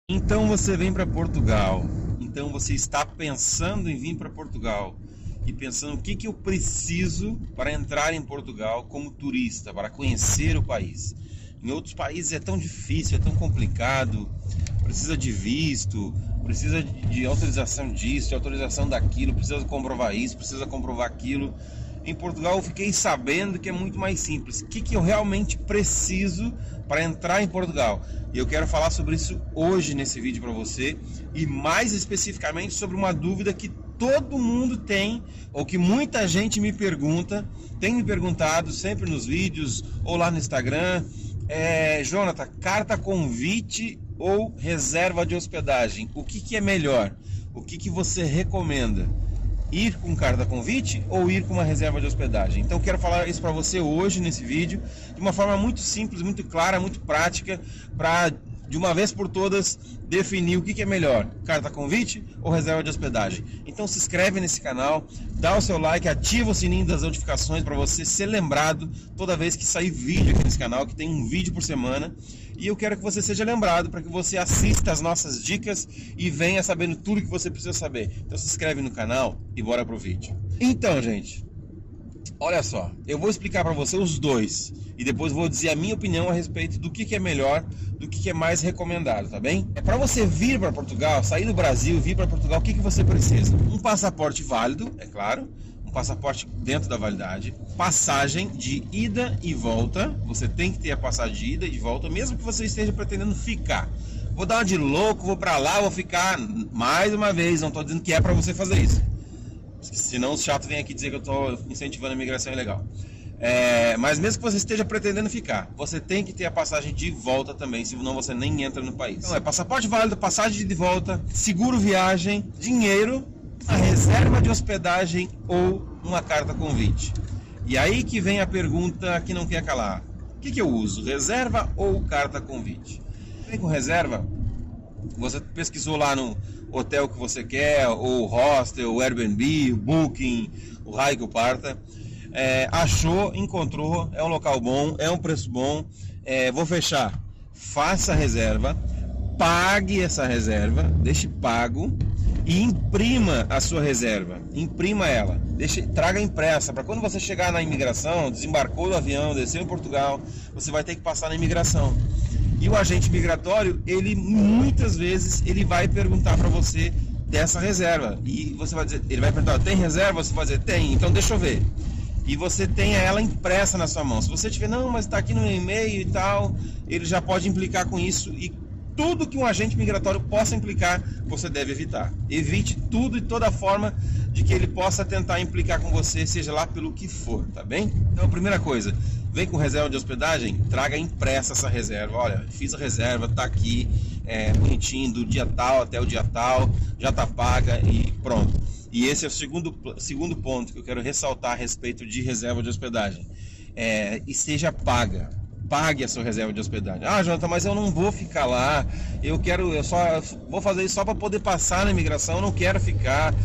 Então você vem para Portugal, então você está pensando em vir para Portugal e pensando o que eu preciso para entrar em Portugal como turista, para conhecer o país. Em outros países é tão difícil, é tão complicado, precisa de visto, precisa de autorização disso, de autorização daquilo, precisa comprovar isso, precisa comprovar aquilo. Em Portugal eu fiquei sabendo que é muito mais simples. O que eu realmente preciso para entrar em Portugal? E eu quero falar sobre isso hoje nesse vídeo para você, e mais especificamente sobre uma dúvida que todo mundo tem, ou que muita gente me pergunta, tem me perguntado sempre nos vídeos ou lá no Instagram. Jonathan, carta convite ou reserva de hospedagem? O que é melhor? O que você recomenda? Ir com carta convite ou ir com uma reserva de hospedagem? Então quero falar isso para você hoje nesse vídeo, de uma forma muito simples, muito clara, muito prática, para de uma vez por todas definir o que é melhor, carta convite ou reserva de hospedagem. Então se inscreve nesse canal, dá o seu like, ativa o sininho das notificações para você ser lembrado toda vez que sair vídeo aqui nesse canal, que tem um vídeo por semana. E eu quero que você seja lembrado para que você assista as nossas dicas e venha sabendo tudo que você precisa saber. Então se inscreve no canal e bora pro vídeo. Então, gente, olha só, eu vou explicar para você os dois e depois vou dizer a minha opinião a respeito do que é melhor, do que é mais recomendado, tá bem? Para você vir para Portugal, sair do Brasil, vir para Portugal, o que você precisa? Um passaporte válido, é claro, um passaporte dentro da validade, passagem de ida e volta, você tem que ter a passagem de ida e volta, mesmo que você esteja pretendendo ficar. Vou dar uma de louco, vou para lá, vou ficar mais uma vez, não estou dizendo que é para você fazer isso. Senão os chatos vêm aqui dizer que eu estou incentivando a imigração ilegal. Mas mesmo que você esteja pretendendo ficar, você tem que ter a passagem de volta também, senão você nem entra no país. Então passaporte válido, passagem de volta, seguro viagem, dinheiro, a reserva de hospedagem ou uma carta convite. E aí que vem a pergunta que não quer calar. O que eu uso, reserva ou carta convite? Vem com reserva, você pesquisou lá no hotel que você quer, ou hostel, o Airbnb, o Booking, o raio que parta, achou, encontrou, é um local bom, é um preço bom, vou fechar, faça a reserva, pague essa reserva, deixe pago e imprima a sua reserva, imprima ela, traga impressa, para quando você chegar na imigração, desembarcou do avião, desceu em Portugal, você vai ter que passar na imigração. E o agente migratório, ele muitas vezes ele vai perguntar para você dessa reserva. E você vai dizer, ele vai perguntar, tem reserva? Você vai dizer, tem, então deixa eu ver. E você tem ela impressa na sua mão. Se você tiver, não, mas está aqui no e-mail e tal, ele já pode implicar com isso. E tudo que um agente migratório possa implicar, você deve evitar. Evite tudo e toda forma de que ele possa tentar implicar com você, seja lá pelo que for, tá bem? Então, a primeira coisa, vem com reserva de hospedagem, traga impressa essa reserva. Olha, fiz a reserva, tá aqui, bonitinho, do dia tal até o dia tal, já tá paga e pronto. E esse é o segundo ponto que eu quero ressaltar a respeito de reserva de hospedagem. Esteja paga. Pague a sua reserva de hospedagem. Ah, Jonathan, mas eu não vou ficar lá. Eu só vou fazer isso só para poder passar na imigração. Eu não quero ficar.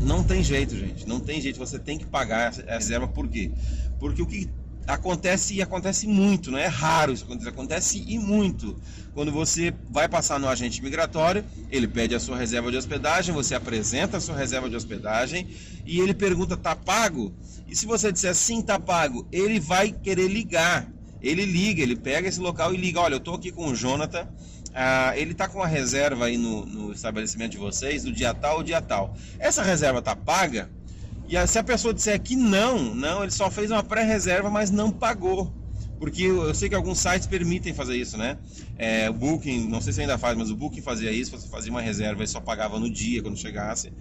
Não tem jeito, gente. Não tem jeito. Você tem que pagar a reserva. Por quê? Porque o que acontece, e acontece muito, não é raro isso acontecer, acontece e muito. Quando você vai passar no agente migratório, ele pede a sua reserva de hospedagem, você apresenta a sua reserva de hospedagem e ele pergunta, tá pago? E se você disser sim, tá pago, ele vai querer ligar. Ele liga, ele pega esse local e liga, olha, eu tô aqui com o Jonathan, ele tá com uma reserva aí no estabelecimento de vocês, do dia tal ao dia tal. Essa reserva tá paga? E se a pessoa disser que não, ele só fez uma pré-reserva, mas não pagou. Porque eu sei que alguns sites permitem fazer isso, né? O Booking, não sei se ainda faz, mas o Booking fazia isso, você fazia uma reserva e só pagava no dia, quando chegasse.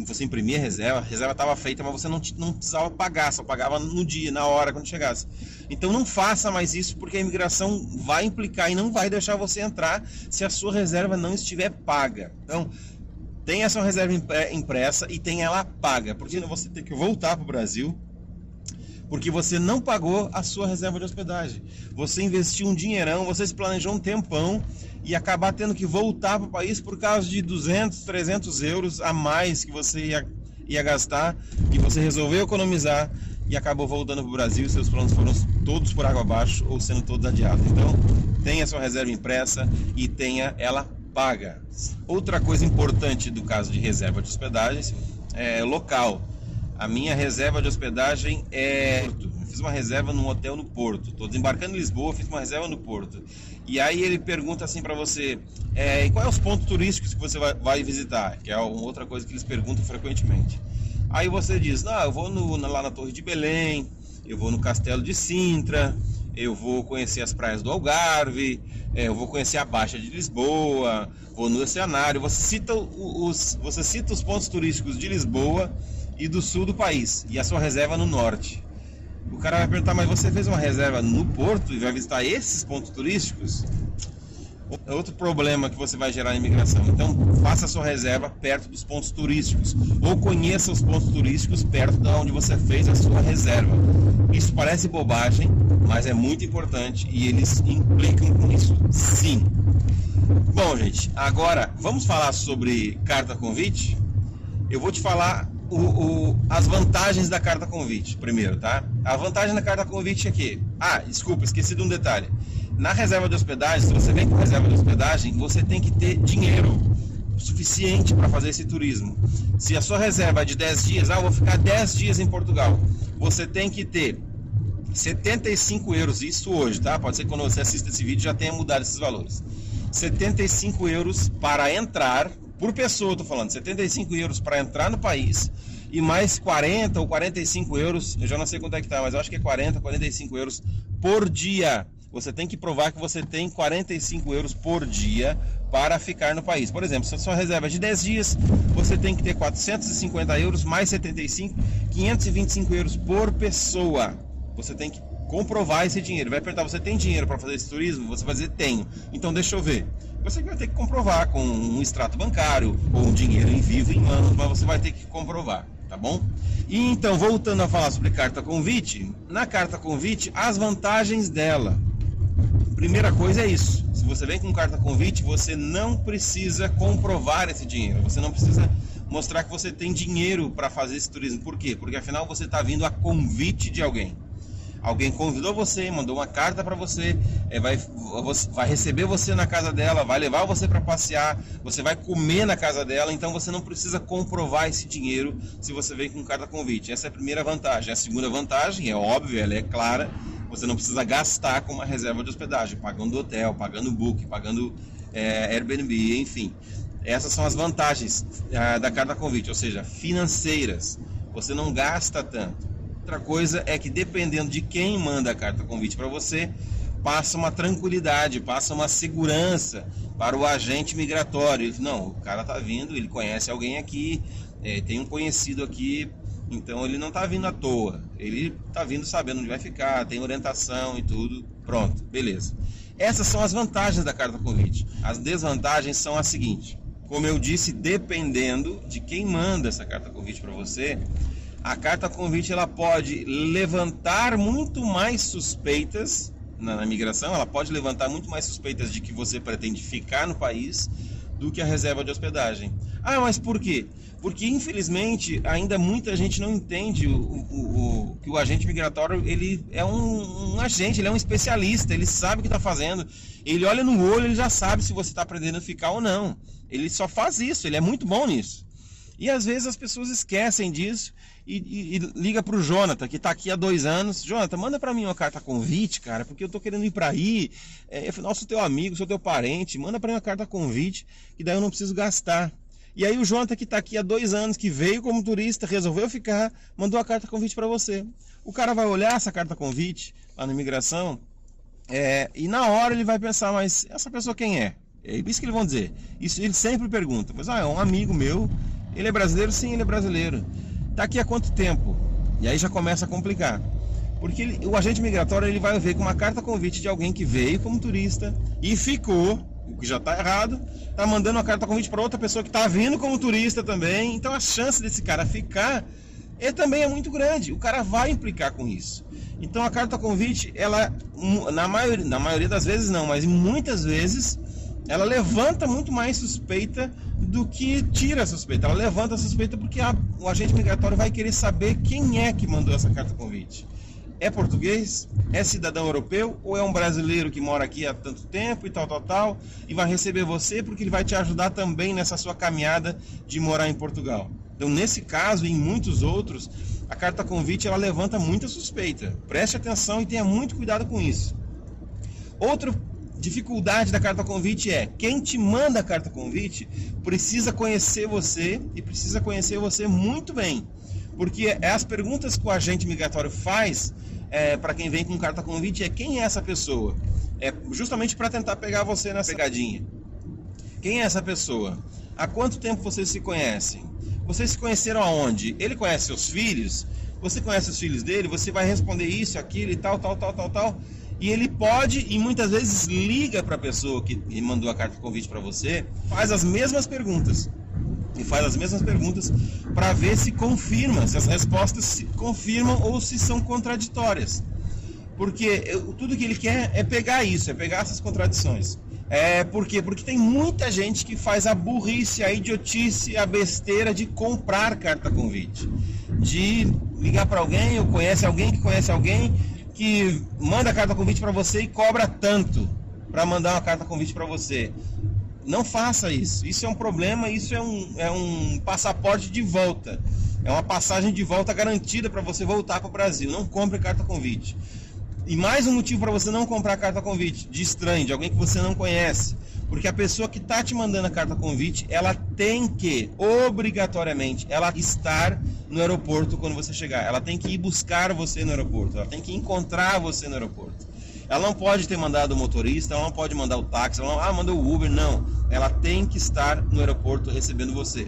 Você imprimia a reserva estava feita, mas você não precisava pagar, só pagava no dia, na hora, quando chegasse. Então não faça mais isso, porque a imigração vai implicar e não vai deixar você entrar se a sua reserva não estiver paga. Então, tenha a sua reserva impressa e tenha ela paga, porque senão você tem que voltar para o Brasil, porque você não pagou a sua reserva de hospedagem. Você investiu um dinheirão, você se planejou um tempão e acabar tendo que voltar para o país por causa de 200, 300 euros a mais que você ia gastar, e você resolveu economizar e acabou voltando para o Brasil e seus planos foram todos por água abaixo ou sendo todos adiados. Então, tenha a sua reserva impressa e tenha ela paga. Outra coisa importante do caso de reserva de hospedagens é local. A minha reserva de hospedagem é Porto. Eu fiz uma reserva num hotel no Porto. Estou desembarcando em Lisboa, fiz uma reserva no Porto. E aí ele pergunta assim para você, e quais os pontos turísticos que você vai visitar? Que é uma outra coisa que eles perguntam frequentemente. Aí você diz, não, eu vou lá na Torre de Belém, eu vou no Castelo de Sintra, eu vou conhecer as praias do Algarve, eu vou conhecer a Baixa de Lisboa, vou no Oceanário. Você cita os pontos turísticos de Lisboa e do sul do país, e a sua reserva no norte. O cara vai perguntar, mas você fez uma reserva no Porto e vai visitar esses pontos turísticos? É outro problema que você vai gerar na imigração. Então, faça a sua reserva perto dos pontos turísticos, ou conheça os pontos turísticos perto de onde você fez a sua reserva. Isso parece bobagem, mas é muito importante e eles implicam com isso, sim. Bom, gente, agora vamos falar sobre carta convite? Eu vou te falar as vantagens da carta convite primeiro, tá? A vantagem da carta convite é que... desculpa, esqueci de um detalhe. Na reserva de hospedagem, se você vem com reserva de hospedagem, você tem que ter dinheiro suficiente para fazer esse turismo. Se a sua reserva é de 10 dias, eu vou ficar 10 dias em Portugal. Você tem que ter 75 euros, isso hoje, tá? Pode ser que quando você assista esse vídeo já tenha mudado esses valores. 75 euros para entrar, por pessoa eu tô falando, 75 euros para entrar no país, e mais 40 ou 45 euros, eu já não sei quanto é que tá, mas eu acho que é 40, 45 euros por dia. Você tem que provar que você tem 45 euros por dia para ficar no país. Por exemplo, se a sua reserva é de 10 dias, você tem que ter 450 euros mais 75, 525 euros por pessoa. Você tem que comprovar esse dinheiro. Vai perguntar, você tem dinheiro para fazer esse turismo? Você vai dizer, tenho. Então deixa eu ver. Você vai ter que comprovar com um extrato bancário ou um dinheiro em vivo em mãos, mas você vai ter que comprovar, tá bom? E então, voltando a falar sobre carta convite, na carta convite, as vantagens dela. Primeira coisa é isso, se você vem com carta convite, você não precisa comprovar esse dinheiro, você não precisa mostrar que você tem dinheiro para fazer esse turismo. Por quê? Porque afinal você está vindo a convite de alguém. Alguém convidou você, mandou uma carta para você, vai receber você na casa dela, vai levar você para passear, você vai comer na casa dela, então você não precisa comprovar esse dinheiro se você vem com carta convite. Essa é a primeira vantagem. A segunda vantagem, é óbvio, ela é clara, você não precisa gastar com uma reserva de hospedagem, pagando hotel, pagando book, pagando Airbnb, enfim. Essas são as vantagens da carta convite, ou seja, financeiras. Você não gasta tanto. Outra coisa é que dependendo de quem manda a carta convite para você, passa uma tranquilidade, passa uma segurança para o agente migratório. Ele, não, o cara está vindo, ele conhece alguém aqui, tem um conhecido aqui, então ele não está vindo à toa, ele está vindo sabendo onde vai ficar, tem orientação e tudo, pronto, beleza. Essas são as vantagens da carta convite. As desvantagens são as seguintes: como eu disse, dependendo de quem manda essa carta convite para você, a carta convite ela pode levantar muito mais suspeitas na migração, ela pode levantar muito mais suspeitas de que você pretende ficar no país do que a reserva de hospedagem. Mas por quê? Porque infelizmente ainda muita gente não entende que o agente migratório ele é um agente, ele é um especialista, ele sabe o que está fazendo, ele olha no olho, ele já sabe se você está pretendendo ficar ou não. Ele só faz isso, ele é muito bom nisso. E às vezes as pessoas esquecem disso e liga para o Jonathan, que está aqui há 2 anos. Jonathan, manda para mim uma carta convite, cara, porque eu estou querendo ir para aí. Afinal, sou teu amigo, sou teu parente. Manda para mim uma carta convite, que daí eu não preciso gastar. E aí o Jonathan, que está aqui há 2 anos, que veio como turista, resolveu ficar, mandou a carta convite para você. O cara vai olhar essa carta convite lá na imigração e na hora ele vai pensar, mas essa pessoa quem é? É isso que eles vão dizer. Isso ele sempre pergunta. Mas é um amigo meu. Ele é brasileiro? Sim, ele é brasileiro. Está aqui há quanto tempo? E aí já começa a complicar. Porque o agente migratório ele vai ver com uma carta convite de alguém que veio como turista e ficou, o que já está errado, está mandando uma carta convite para outra pessoa que está vindo como turista também. Então a chance desse cara ficar também é muito grande. O cara vai implicar com isso. Então a carta convite, ela, na maioria das vezes não, mas muitas vezes, ela levanta muito mais suspeita do que tira a suspeita. Ela levanta a suspeita porque o agente migratório vai querer saber quem é que mandou essa carta convite. é português? É cidadão europeu? Ou é um brasileiro que mora aqui há tanto tempo e tal, e vai receber você porque ele vai te ajudar também nessa sua caminhada de morar em Portugal? Então, nesse caso e em muitos outros, a carta convite ela levanta muita suspeita. Preste atenção e tenha muito cuidado com isso. Outra dificuldade da carta convite é: quem te manda a carta convite precisa conhecer você e precisa conhecer você muito bem. Porque as perguntas que o agente migratório faz para quem vem com carta convite é: quem é essa pessoa? É justamente para tentar pegar você nessa pegadinha. Quem é essa pessoa? Há quanto tempo vocês se conhecem? Vocês se conheceram aonde? Ele conhece seus filhos? Você conhece os filhos dele? Você vai responder isso, aquilo e tal. E ele pode, e muitas vezes liga para a pessoa que mandou a carta convite para você, faz as mesmas perguntas. E faz as mesmas perguntas para ver se confirma, se as respostas se confirmam ou se são contraditórias. Porque tudo que ele quer é pegar isso, é pegar essas contradições. Por quê? Porque tem muita gente que faz a burrice, a idiotice, a besteira de comprar carta convite. De ligar para alguém, ou conhece alguém que conhece alguém que manda a carta convite para você e cobra tanto para mandar uma carta convite para você. Não faça isso. Isso é um problema, isso é um passaporte de volta. É uma passagem de volta garantida para você voltar para o Brasil. Não compre carta convite. E mais um motivo para você não comprar carta convite de estranho, de alguém que você não conhece. Porque a pessoa que está te mandando a carta convite, ela tem que, obrigatoriamente, ela estar no aeroporto quando você chegar. Ela tem que ir buscar você no aeroporto. Ela tem que encontrar você no aeroporto. Ela não pode ter mandado o motorista, ela não pode mandar o táxi, ela não mandou o Uber, não. Ela tem que estar no aeroporto recebendo você.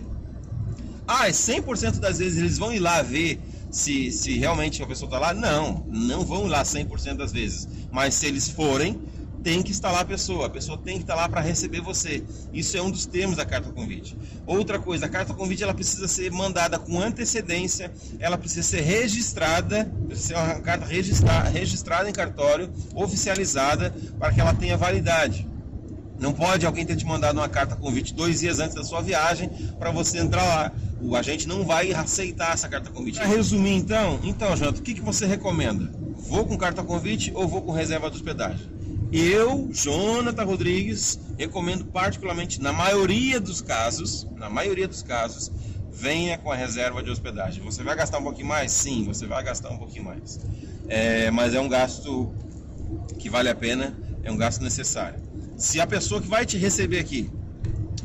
100% das vezes eles vão ir lá ver se realmente a pessoa está lá? Não vão ir lá 100% das vezes. Mas se eles forem, tem que estar lá a pessoa tem que estar lá para receber você. Isso é um dos termos da carta convite. Outra coisa, a carta convite ela precisa ser mandada com antecedência, ela precisa ser registrada, precisa ser uma carta registrada em cartório, oficializada, para que ela tenha validade. Não pode alguém ter te mandado uma carta convite 2 dias antes da sua viagem para você entrar lá. O agente não vai aceitar essa carta convite. Para resumir então, Jonathan, o que você recomenda? Vou com carta convite ou vou com reserva de hospedagem? Eu, Jonathan Rodrigues, recomendo particularmente, na maioria dos casos, venha com a reserva de hospedagem. Você vai gastar um pouquinho mais? Sim, você vai gastar um pouquinho mais. Mas é um gasto que vale a pena, é um gasto necessário. Se a pessoa que vai te receber aqui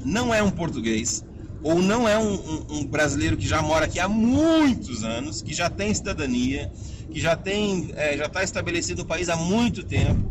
não é um português, ou não é um brasileiro que já mora aqui há muitos anos, que já tem cidadania, que já está estabelecido no país há muito tempo,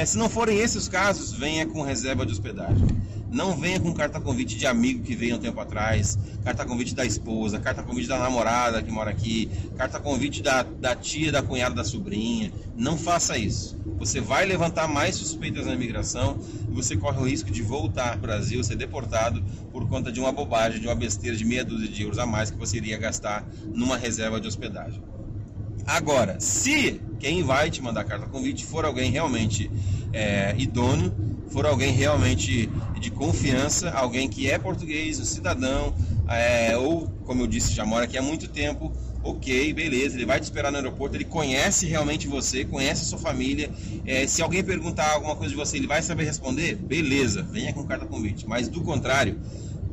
se não forem esses os casos, venha com reserva de hospedagem. Não venha com carta convite de amigo que veio um tempo atrás, carta convite da esposa, carta convite da namorada que mora aqui, carta convite da tia, da cunhada, da sobrinha. Não faça isso. Você vai levantar mais suspeitas na imigração e você corre o risco de voltar ao Brasil, ser deportado por conta de uma bobagem, de uma besteira de meia dúzia de euros a mais que você iria gastar numa reserva de hospedagem. Agora, se quem vai te mandar carta convite for alguém realmente idôneo, for alguém realmente de confiança, alguém que é português, um cidadão, ou, como eu disse, já mora aqui há muito tempo, ok, beleza, ele vai te esperar no aeroporto, ele conhece realmente você, conhece a sua família, se alguém perguntar alguma coisa de você, ele vai saber responder, beleza, venha com carta convite, mas do contrário,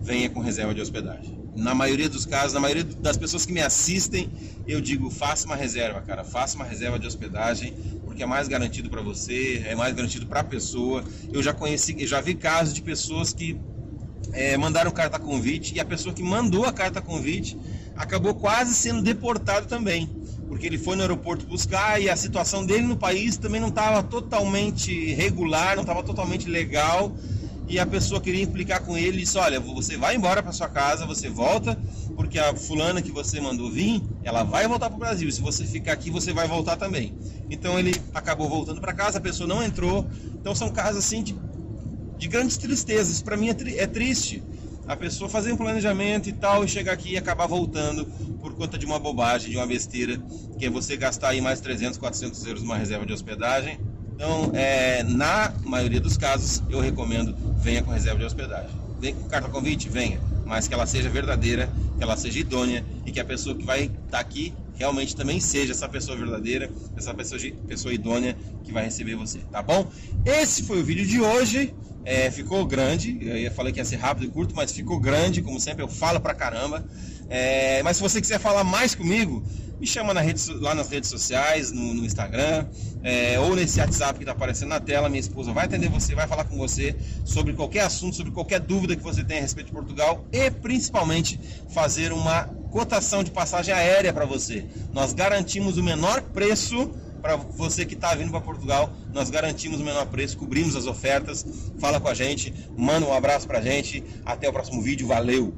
venha com reserva de hospedagem. Na maioria dos casos, na maioria das pessoas que me assistem, eu digo, faça uma reserva, cara, faça uma reserva de hospedagem, porque é mais garantido para você, é mais garantido para a pessoa. Eu já vi casos de pessoas que mandaram carta convite e a pessoa que mandou a carta convite acabou quase sendo deportado também, porque ele foi no aeroporto buscar e a situação dele no país também não estava totalmente regular, não estava totalmente legal. E a pessoa queria implicar com ele e disse, olha, você vai embora para sua casa, você volta, porque a fulana que você mandou vir, ela vai voltar para o Brasil. Se você ficar aqui, você vai voltar também. Então ele acabou voltando para casa, a pessoa não entrou. Então são casos assim de grandes tristezas. Para mim é triste a pessoa fazer um planejamento e tal, e chegar aqui e acabar voltando por conta de uma bobagem, de uma besteira, que é você gastar aí mais 300, 400 euros numa reserva de hospedagem. Então, na maioria dos casos, eu recomendo, venha com reserva de hospedagem. Vem com carta convite? Venha, mas que ela seja verdadeira, que ela seja idônea e que a pessoa que vai estar aqui realmente também seja essa pessoa verdadeira, essa pessoa idônea que vai receber você, tá bom? Esse foi o vídeo de hoje. Ficou grande, eu falei que ia ser rápido e curto, mas ficou grande, como sempre eu falo pra caramba. Mas se você quiser falar mais comigo, me chama lá nas redes sociais, no Instagram, ou nesse WhatsApp que está aparecendo na tela. Minha esposa vai atender você, vai falar com você sobre qualquer assunto, sobre qualquer dúvida que você tenha a respeito de Portugal e principalmente fazer uma cotação de passagem aérea para você. Nós garantimos o menor preço para você que está vindo para Portugal. Nós garantimos o menor preço, cobrimos as ofertas. Fala com a gente, manda um abraço para a gente. Até o próximo vídeo, valeu!